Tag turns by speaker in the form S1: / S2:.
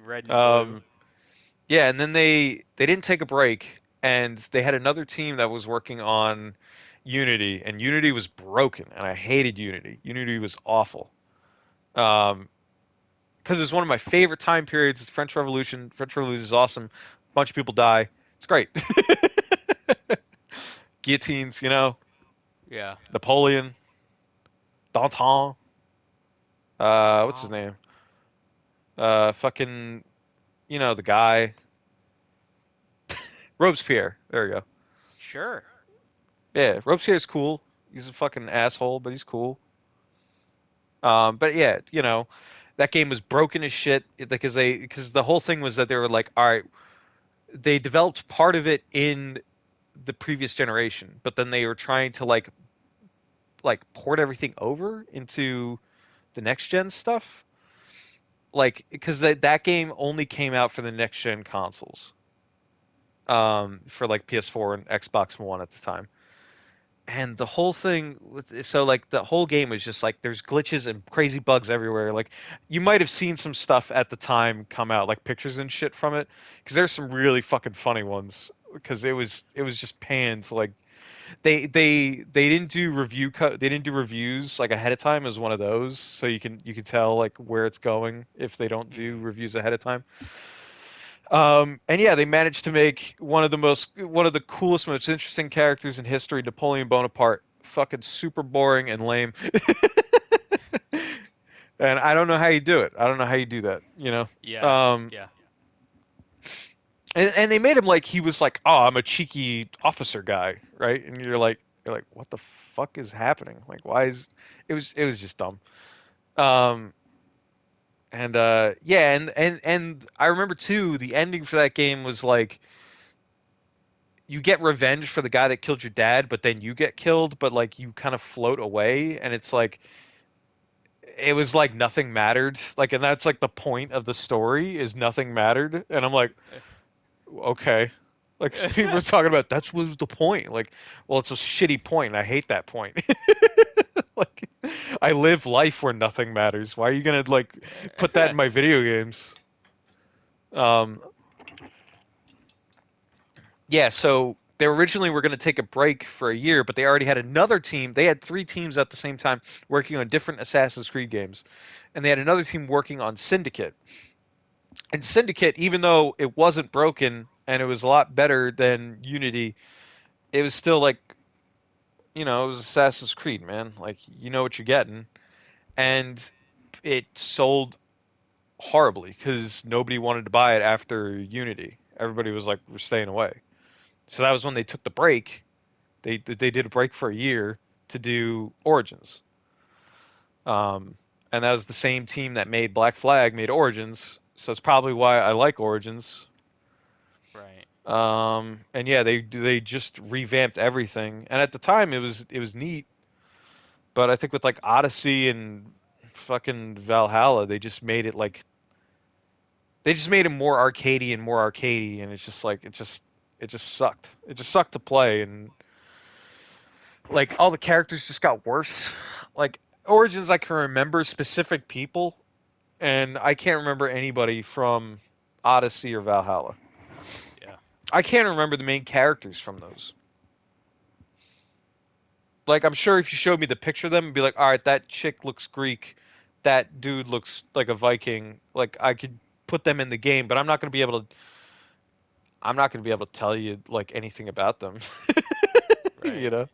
S1: Red and blue.
S2: Um, yeah, and then they didn't take a break, and they had another team that was working on Unity, and Unity was broken, and I hated Unity. Unity was awful. Um, because it's one of my favorite time periods. It's French Revolution. French Revolution is awesome. A bunch of people die. It's great. Guillotines,
S1: Yeah.
S2: Napoleon, Danton. What's his
S1: Oh,
S2: name? Fucking, the guy. Robespierre. There we go.
S1: sure.
S2: Yeah, Robespierre's cool. He's a fucking asshole, but he's cool. But yeah, that game was broken as shit because the whole thing was that they were like, all right, they developed part of it in the previous generation, but then they were trying to like port everything over into the next gen stuff. Like because that game only came out for the next gen consoles, for like PS4 and Xbox One at the time. And the whole thing so like the whole game was just like there's glitches and crazy bugs everywhere. Like you might have seen some stuff at the time come out, like pictures and shit from it, because there's some really fucking funny ones. Because it was just panned. Like they didn't do they didn't do reviews like ahead of time as one of those, so you can tell like where it's going if they don't do
S1: Hmm.
S2: reviews ahead of time. And yeah, they managed to make one of the coolest, most interesting characters in history, Napoleon Bonaparte, fucking super boring and lame. And I don't know how you do it. I don't know how you do that,
S1: Yeah.
S2: Um,
S1: Yeah.
S2: and they made him like he was like, oh, I'm a cheeky officer guy, right? And you're like, what the fuck is happening? Like, why is it was just dumb. Um, and yeah, and I remember too, the ending for that game was like you get revenge for the guy that killed your dad, but then you get killed, but like you kind of float away, and it's like it was like nothing mattered. Like, and that's like the point of the story is nothing mattered, and I'm like, okay. Like some people are talking about that's what was the point. Like, well, it's a shitty point, and I hate that point. Like, I live life where nothing matters. Why are you gonna like put that in my video games? Um, Yeah, so they originally were going to take a break for a year, but they already had another team. They had three teams at the same time working on different Assassin's Creed games. And they had another team working on Syndicate. And Syndicate, even though it wasn't broken and it was a lot better than Unity, it was still like, it was Assassin's Creed, man. Like, you know what you're getting. And it sold horribly because nobody wanted to buy it after Unity. Everybody was like, we're staying away. So that was when they took the break. They did a break for a year to do Origins, um, and that was the same team that made Black Flag made Origins, so it's probably why I like Origins.
S1: Right.
S2: And yeah, they just revamped everything, and at the time it was neat, but I think with like Odyssey and fucking Valhalla, they just made it more arcadey and more arcadey, and it's just like it just sucked. It just sucked to play, and like all the characters just got worse. Like Origins, I can remember specific people, and I can't remember anybody from Odyssey or Valhalla.
S1: Yeah.
S2: I can't remember the main characters from those. Like I'm sure if you showed me the picture of them, and be like, all right, that chick looks Greek, that dude looks like a Viking. Like I could put them in the game, but I'm not gonna be able to. I'm not gonna be able to tell you like anything about them.
S1: Right.
S2: you know.